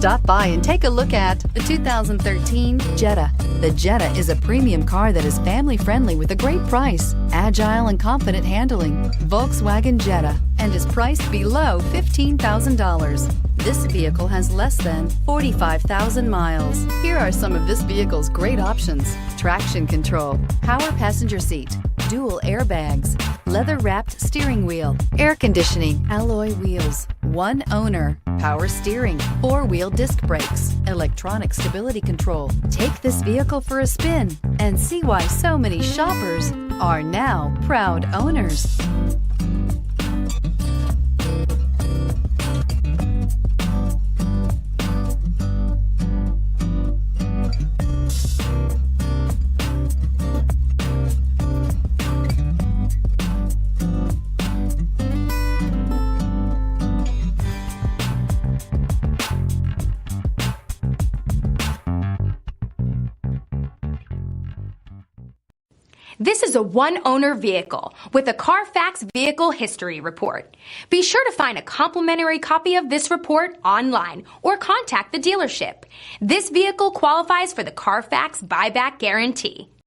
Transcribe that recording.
Stop by and take a look at the 2013 Jetta. The Jetta is a premium car that is family-friendly with a great price, agile and confident handling. Volkswagen Jetta, and is priced below $15,000. This vehicle has less than 45,000 miles. Here are some of this vehicle's great options: traction control, power passenger seat, dual airbags, leather-wrapped steering wheel, air conditioning, alloy wheels, one owner, power steering, four-wheel disc brakes, electronic stability control. Take this vehicle for a spin and see why so many shoppers are now proud owners. This is a one-owner vehicle with a CARFAX Vehicle History Report. Be sure to find a complimentary copy of this report online or contact the dealership. This vehicle qualifies for the CARFAX Buyback Guarantee.